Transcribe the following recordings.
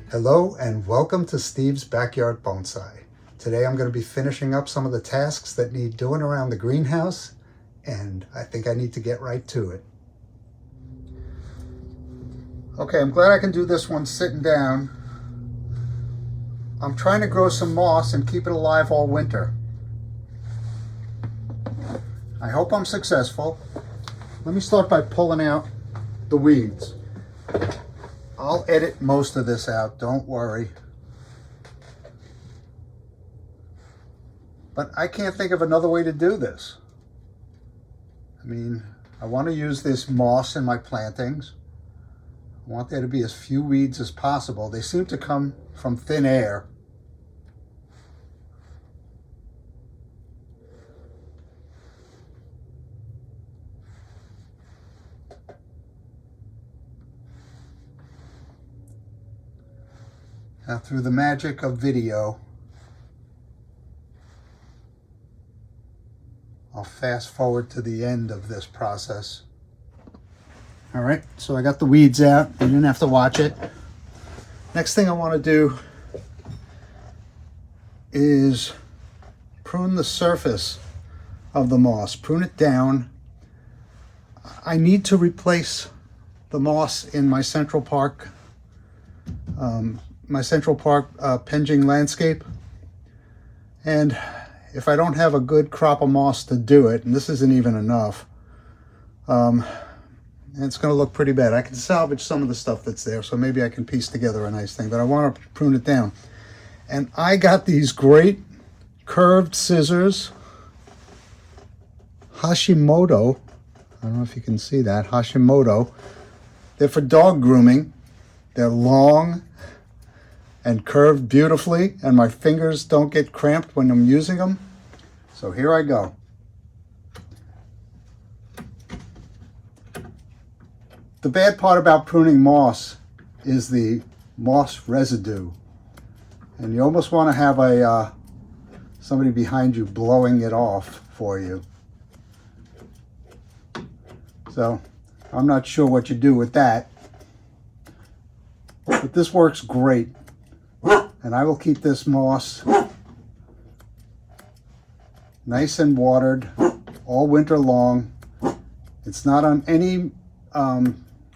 Hello and welcome to Steve's Backyard Bonsai. Today I'm going to be finishing up some of the tasks that need doing around the greenhouse, and I think I need to get right to it. Okay, I'm glad I can do this one sitting down. I'm trying to grow some moss and keep it alive all winter. I hope I'm successful. Let me start by pulling out the weeds. I'll edit most of this out, don't worry. But I can't think of another way to do this. I mean, I want to use this moss in my plantings. I want there to be as few weeds as possible. They seem to come from thin air. Now, through the magic of video, I'll fast forward to the end of this process. All right, so I got the weeds out. You didn't have to watch it. Next thing I want to do is prune the surface of the moss, prune it down. I need to replace the moss in my Central Park Penjing landscape, and if I don't have a good crop of moss to do it, and this isn't even enough, it's going to look pretty bad. I can salvage some of the stuff that's there, so maybe I can piece together a nice thing, but I want to prune it down. And I got these great curved scissors, Hashimoto. I don't know if you can see that, Hashimoto. They're for dog grooming. They're long and curved beautifully, and my fingers don't get cramped when I'm using them. So here I go. The bad part about pruning moss is the moss residue, and you almost want to have somebody behind you blowing it off for you. So I'm not sure what you do with that, but this works great. And I will keep this moss nice and watered all winter long. It's not on any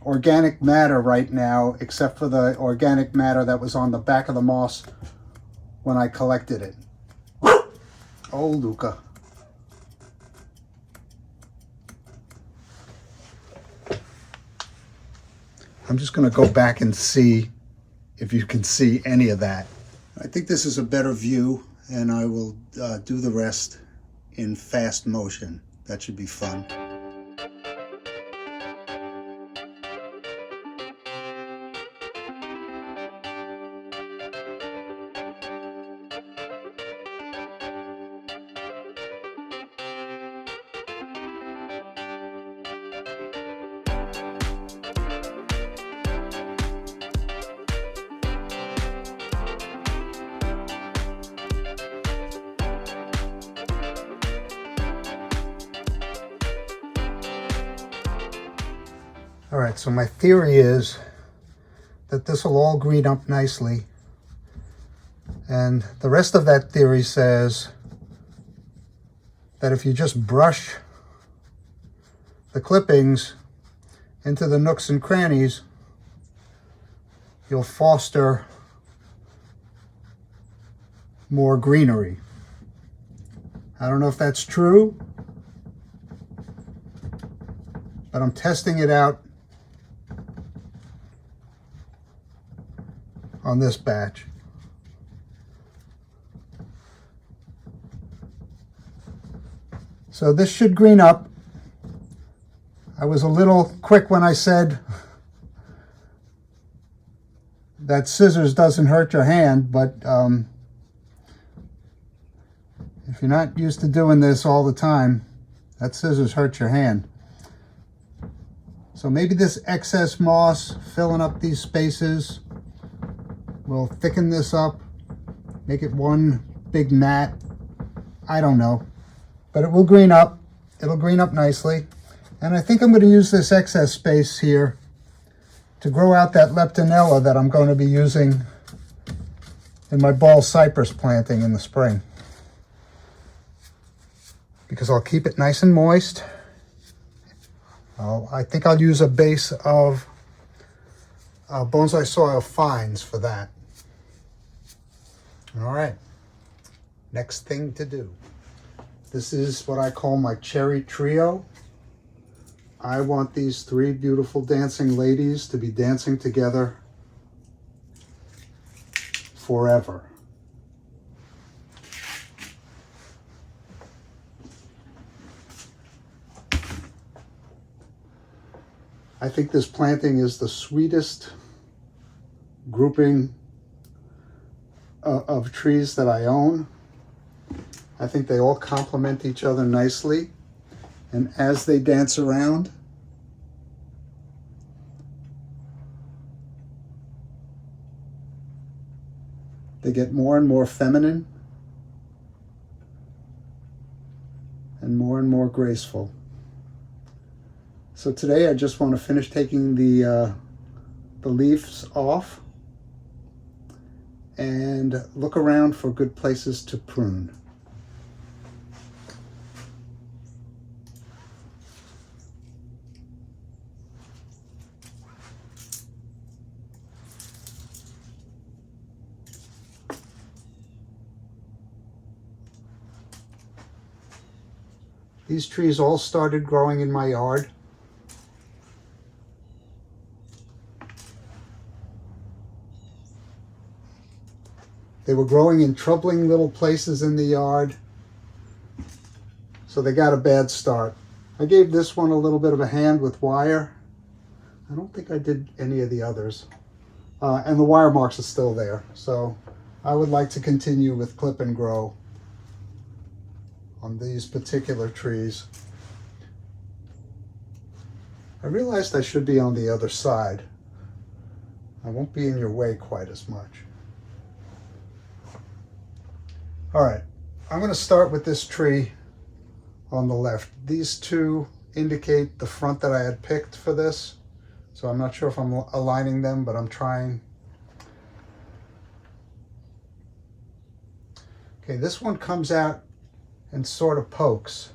organic matter right now, except for the organic matter that was on the back of the moss when I collected it. Oh, Luca. I'm just going to go back and see if you can see any of that. I think this is a better view, and I will do the rest in fast motion. That should be fun. All right, so my theory is that this will all green up nicely. And the rest of that theory says that if you just brush the clippings into the nooks and crannies, you'll foster more greenery. I don't know if that's true, but I'm testing it out on this batch. So this should green up. I was a little quick when I said that scissors doesn't hurt your hand, but if you're not used to doing this all the time, that scissors hurt your hand. So maybe this excess moss filling up these spaces will thicken this up, make it one big mat. I don't know, but it will green up. It'll green up nicely. And I think I'm going to use this excess space here to grow out that leptonella that I'm going to be using in my ball cypress planting in the spring, because I'll keep it nice and moist. I think I'll use a base of bonsai soil fines for that. All right, next thing to do. This is what I call my cherry trio. I want these three beautiful dancing ladies to be dancing together forever. I think this planting is the sweetest grouping of trees that I own. I think they all complement each other nicely. And as they dance around, they get more and more feminine and more graceful. So today I just want to finish taking the leaves off and look around for good places to prune. These trees all started growing in my yard. They were growing in troubling little places in the yard, so they got a bad start. I gave this one a little bit of a hand with wire. I don't think I did any of the others. And the wire marks are still there, so I would like to continue with clip and grow on these particular trees. I realized I should be on the other side. I won't be in your way quite as much. All right, I'm going to start with this tree on the left. These two indicate the front that I had picked for this, so I'm not sure if I'm aligning them, but I'm trying. Okay, this one comes out and sort of pokes.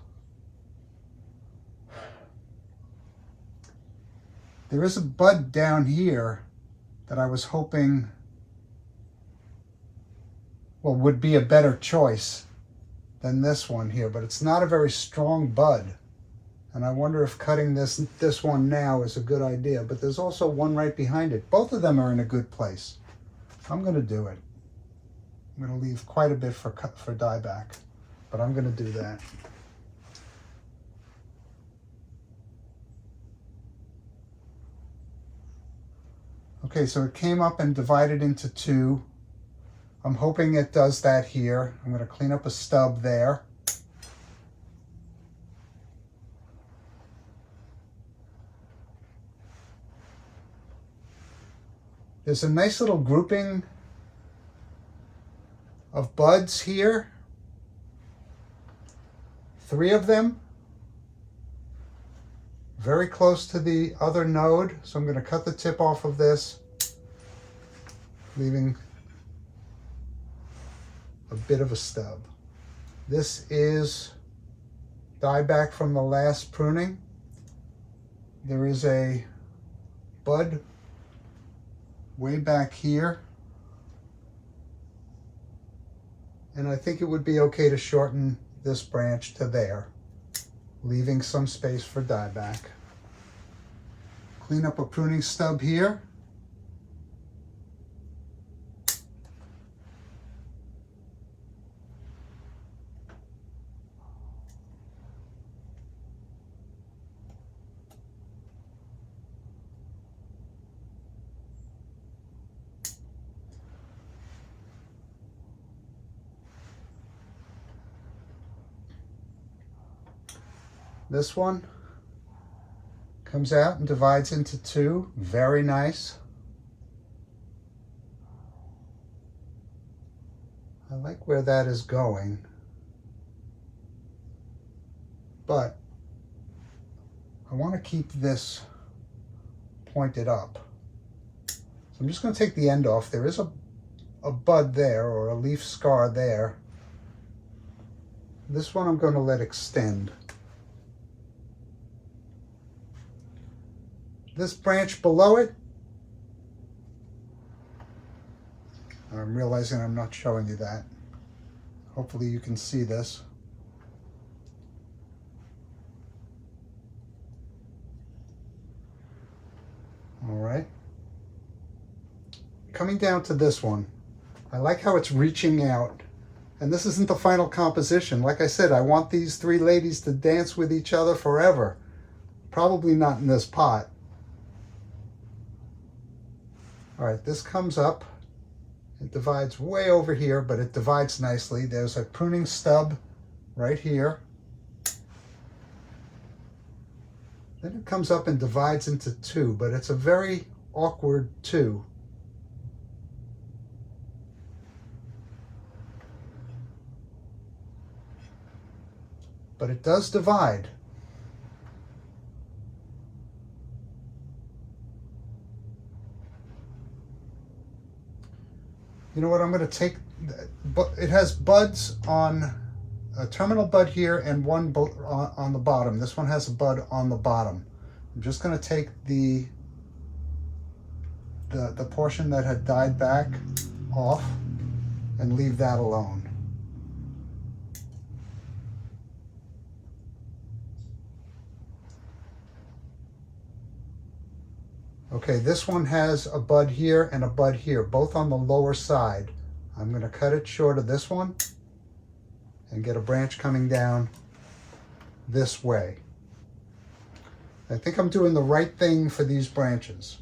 There is a bud down here that I was hoping, well, would be a better choice than this one here, but it's not a very strong bud. And I wonder if cutting this one now is a good idea, but there's also one right behind it. Both of them are in a good place. I'm gonna do it. I'm gonna leave quite a bit for dieback, but I'm gonna do that. Okay, so it came up and divided into two. I'm hoping it does that here. I'm going to clean up a stub there. There's a nice little grouping of buds here. 3 of them. Very close to the other node. So I'm going to cut the tip off of this, leaving a bit of a stub. This is dieback from the last pruning. There is a bud way back here, and I think it would be okay to shorten this branch to there, leaving some space for dieback. Clean up a pruning stub here. This one comes out and divides into 2. Very nice. I like where that is going, but I want to keep this pointed up. So I'm just going to take the end off. There is a a bud there, or a leaf scar there. This one I'm going to let extend. This branch below it, I'm realizing I'm not showing you that. Hopefully you can see this. All right. Coming down to this one, I like how it's reaching out. And this isn't the final composition. Like I said, I want these three ladies to dance with each other forever. Probably not in this pot. All right, this comes up. It divides way over here, but it divides nicely. There's a pruning stub right here. Then it comes up and divides into two, but it's a very awkward two. But it does divide. You know what, I'm going to take, but it has buds on a terminal bud here and one on the bottom. This one has a bud on the bottom. I'm just going to take the portion that had died back off and leave that alone. Okay, this one has a bud here and a bud here, both on the lower side. I'm going to cut it short of this one and get a branch coming down this way. I think I'm doing the right thing for these branches.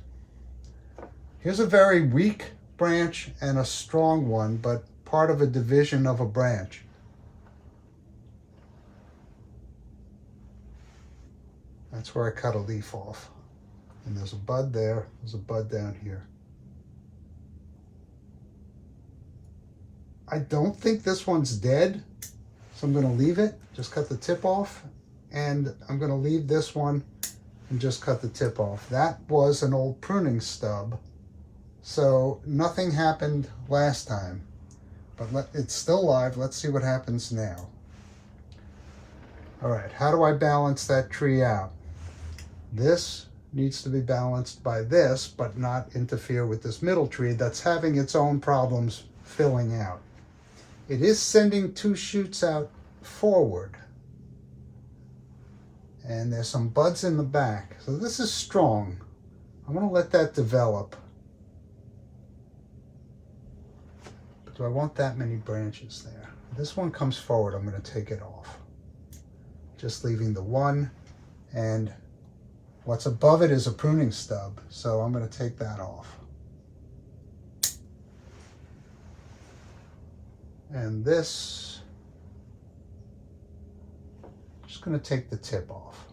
Here's a very weak branch and a strong one, but part of a division of a branch. That's where I cut a leaf off. And there's a bud there, there's a bud down here. I don't think this one's dead, so I'm going to leave it, just cut the tip off, and I'm going to leave this one and just cut the tip off. That was an old pruning stub, so nothing happened last time, but it's still live. Let's see what happens now. All right, how do I balance that tree out? This needs to be balanced by this, but not interfere with this middle tree that's having its own problems filling out. It is sending two shoots out forward. And there's some buds in the back. So this is strong. I'm going to let that develop. But do I want that many branches there? This one comes forward. I'm going to take it off. Just leaving the one, and what's above it is a pruning stub, so I'm going to take that off. And this, I'm just going to take the tip off.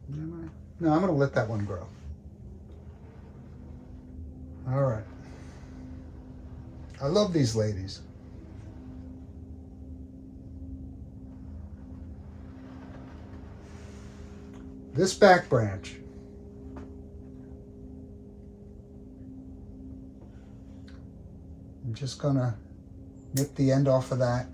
No, I'm going to let that one grow. All right. I love these ladies. This back branch, I'm just going to nip the end off of that.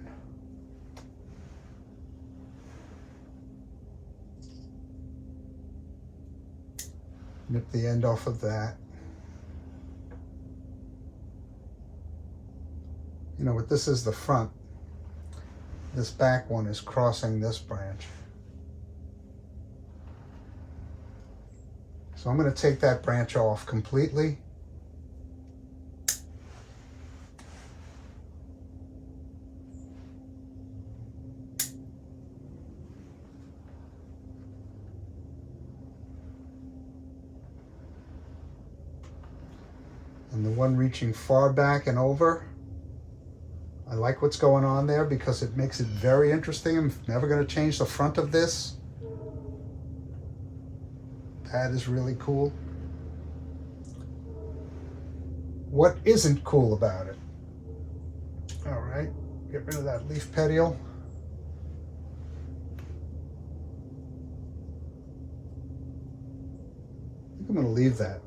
Nip the end off of that. You know what, this is the front. This back one is crossing this branch. So I'm going to take that branch off completely. And the one reaching far back and over, I like what's going on there because it makes it very interesting. I'm never going to change the front of this. That is really cool. What isn't cool about it? All right, get rid of that leaf petiole. I think I'm going to leave that.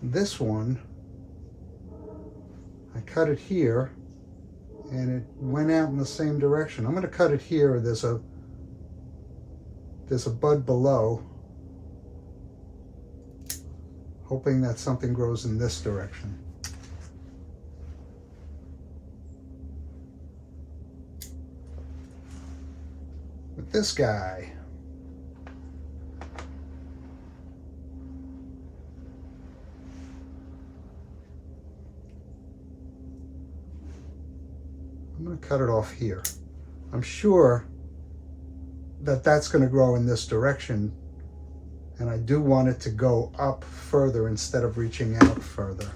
This one, I cut it here and it went out in the same direction. I'm going to cut it here. There's a bud below, hoping that something grows in this direction. With this guy, I'm going to cut it off here. I'm sure that that's going to grow in this direction, and I do want it to go up further instead of reaching out further,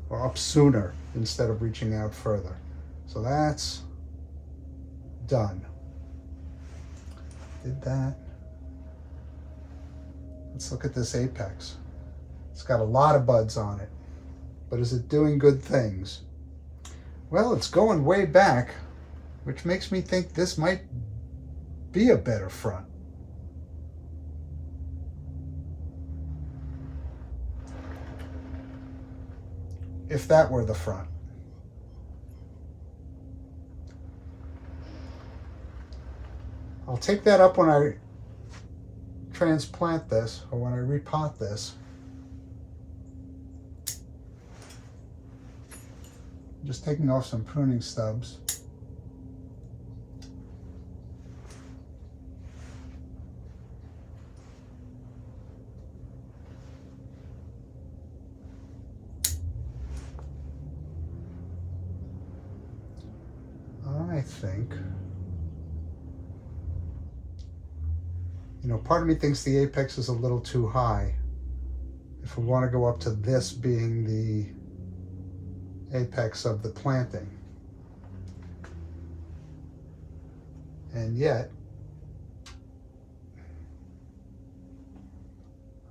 or up sooner instead of reaching out further. So that's done. Did that. Let's look at this apex. It's got a lot of buds on it, but is it doing good things? Well, it's going way back, which makes me think this might be a better front. If that were the front. I'll take that up when I transplant this, or when I repot this. Just taking off some pruning stubs. I think, part of me thinks the apex is a little too high. If we want to go up to this being the apex of the planting. And yet,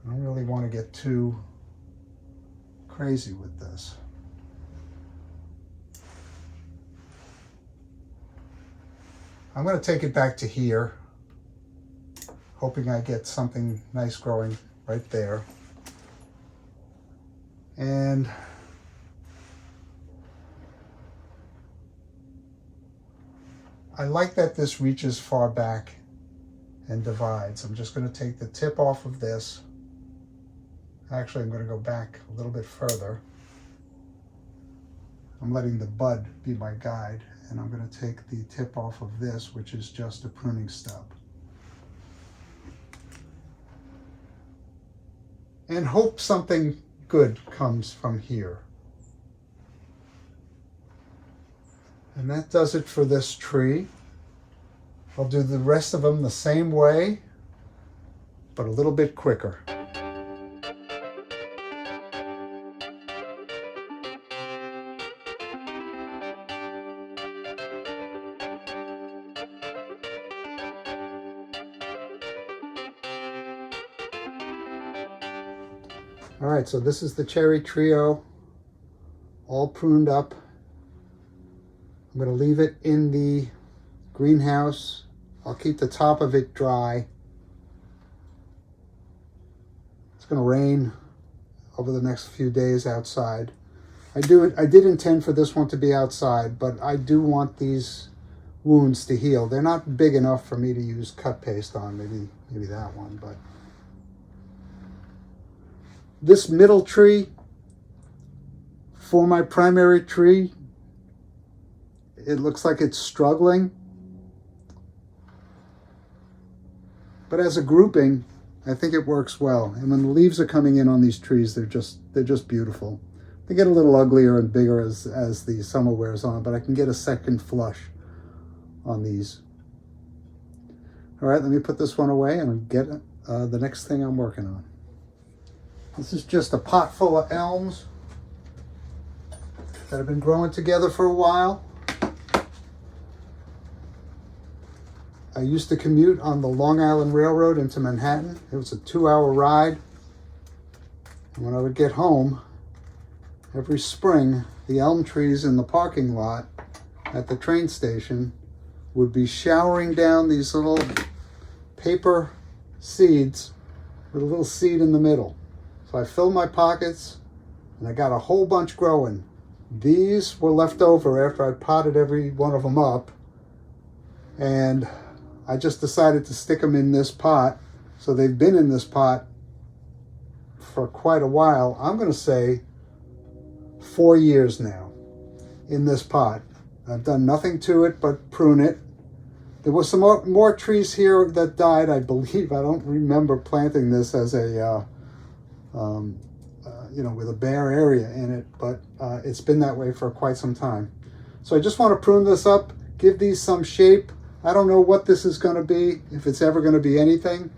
I don't really want to get too crazy with this. I'm going to take it back to here, hoping I get something nice growing right there. And I like that this reaches far back and divides. I'm just going to take the tip off of this. Actually, I'm going to go back a little bit further. I'm letting the bud be my guide, and I'm going to take the tip off of this, which is just a pruning stub. And hope something good comes from here. And that does it for this tree. I'll do the rest of them the same way, but a little bit quicker. All right, so this is the cherry trio, all pruned up. I'm going to leave it in the greenhouse. I'll keep the top of it dry. It's going to rain over the next few days outside. I did intend for this one to be outside, but I do want these wounds to heal. They're not big enough for me to use cut paste on, maybe that one, but this middle tree, for my primary tree, it looks like it's struggling. But as a grouping, I think it works well. And when the leaves are coming in on these trees, they're just beautiful. They get a little uglier and bigger as the summer wears on, but I can get a second flush on these. All right, let me put this one away and get the next thing I'm working on. This is just a pot full of elms that have been growing together for a while. I used to commute on the Long Island Railroad into Manhattan. It was a 2-hour ride. And when I would get home, every spring, the elm trees in the parking lot at the train station would be showering down these little paper seeds with a little seed in the middle. So I filled my pockets And I got a whole bunch growing. These were left over after I potted every one of them up. And I just decided to stick them in this pot. So they've been in this pot for quite a while. I'm going to say 4 years now in this pot. I've done nothing to it but prune it. There was some more trees here that died, I believe. I don't remember planting this as a, you know, with a bare area in it, but it's been that way for quite some time. So I just want to prune this up, give these some shape. I don't know what this is going to be, if it's ever going to be anything,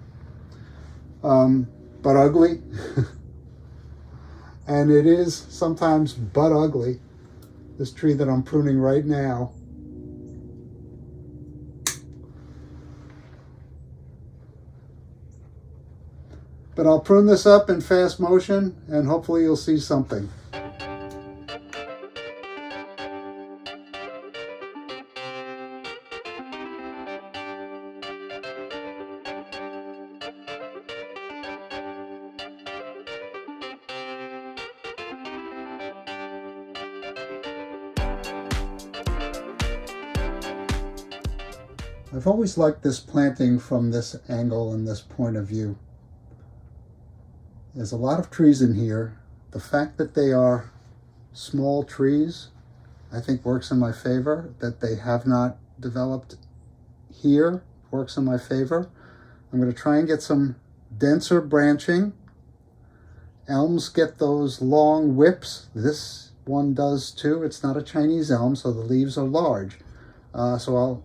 but ugly. And it is sometimes but ugly, this tree that I'm pruning right now. But I'll prune this up in fast motion and hopefully you'll see something. I've always liked this planting from this angle and this point of view. There's a lot of trees in here. The fact that they are small trees, I think works in my favor. That they have not developed here works in my favor. I'm going to try and get some denser branching. Elms get those long whips. This one does too. It's not a Chinese elm, so the leaves are large. So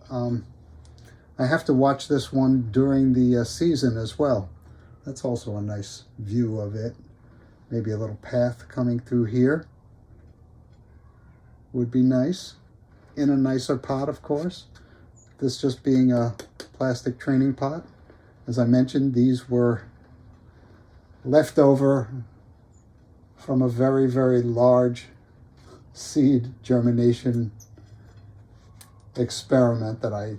I have to watch this one during the season as well. That's also a nice view of it. Maybe a little path coming through here would be nice. In a nicer pot, of course. This just being a plastic training pot. As I mentioned, these were left over from a very, very large seed germination experiment that I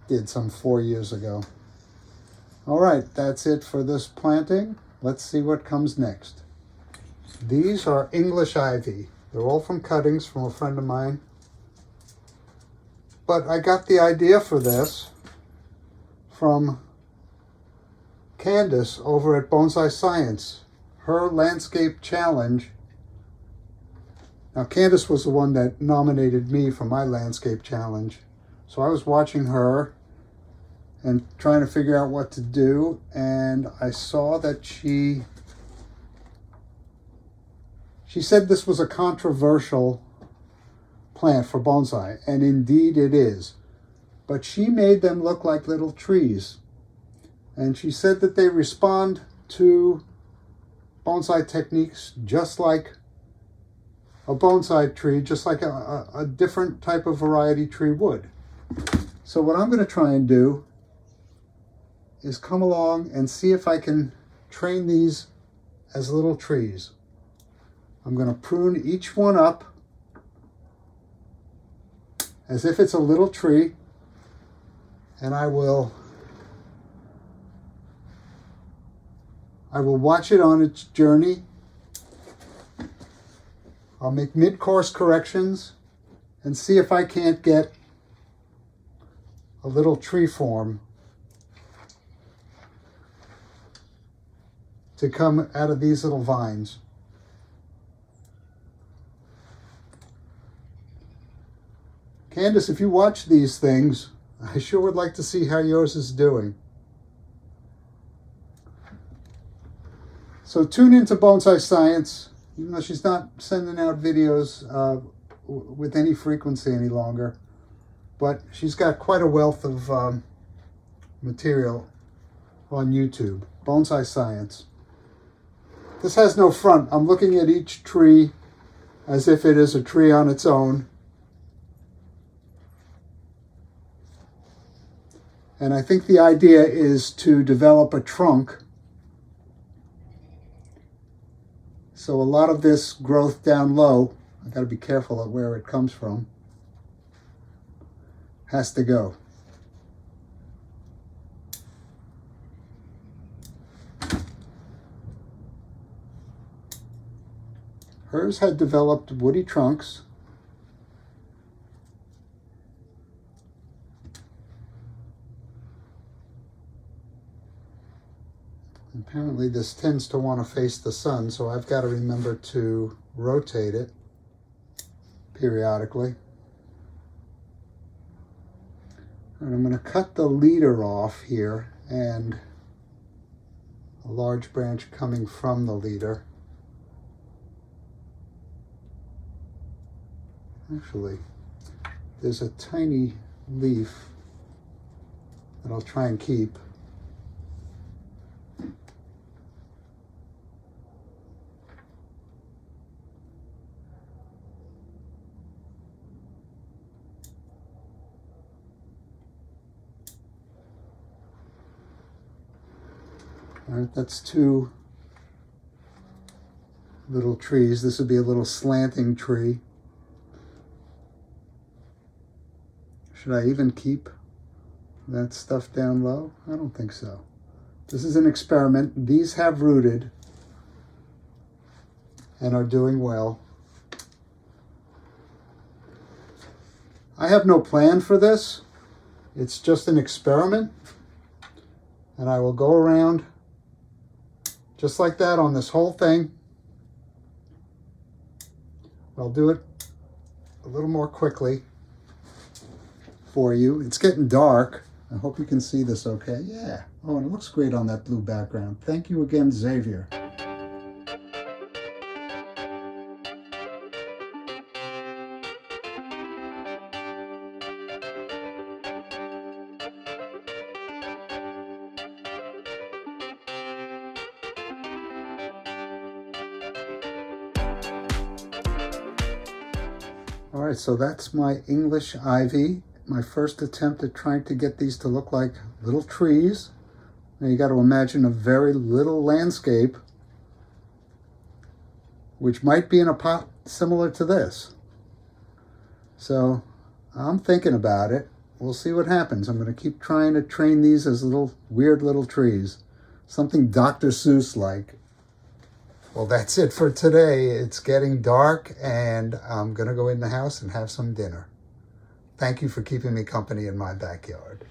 did some 4 years ago. All right, that's it for this planting. Let's see what comes next. These are English ivy. They're all from cuttings from a friend of mine. But I got the idea for this from Candace over at Bonsai Science. Her landscape challenge. Now Candace was the one that nominated me for my landscape challenge. So I was watching her and trying to figure out what to do, and I saw that she said this was a controversial plant for bonsai, and indeed it is. But she made them look like little trees, and she said that they respond to bonsai techniques just like a bonsai tree, just like a different type of variety tree would. So what I'm going to try and do is come along and see if I can train these as little trees. I'm going to prune each one up as if it's a little tree, and I will watch it on its journey. I'll make mid-course corrections and see if I can't get a little tree form to come out of these little vines. Candace, if you watch these things, I sure would like to see how yours is doing. So tune into Bonsai Science, even though she's not sending out videos with any frequency any longer. But she's got quite a wealth of material on YouTube. Bonsai Science. This has no front. I'm looking at each tree as if it is a tree on its own. And I think the idea is to develop a trunk. So a lot of this growth down low, I got to be careful of where it comes from, has to go. Hers had developed woody trunks. Apparently this tends to want to face the sun, so I've got to remember to rotate it periodically. And I'm going to cut the leader off here and a large branch coming from the leader. Actually, there's a tiny leaf that I'll try and keep. All right, that's two little trees. This would be a little slanting tree. Should I even keep that stuff down low? I don't think so. This is an experiment. These have rooted and are doing well. I have no plan for this. It's just an experiment. And I will go around just like that on this whole thing. I'll do it a little more quickly for you. It's getting dark. I hope you can see this okay. Yeah. Oh, and it looks great on that blue background. Thank you again, Xavier. All right, so that's my English ivy. My first attempt at trying to get these to look like little trees. Now you got to imagine a very little landscape, which might be in a pot similar to this. So I'm thinking about it. We'll see what happens. I'm going to keep trying to train these as little weird little trees. Something Dr. Seuss-like. Well, that's it for today. It's getting dark and I'm going to go in the house and have some dinner. Thank you for keeping me company in my backyard.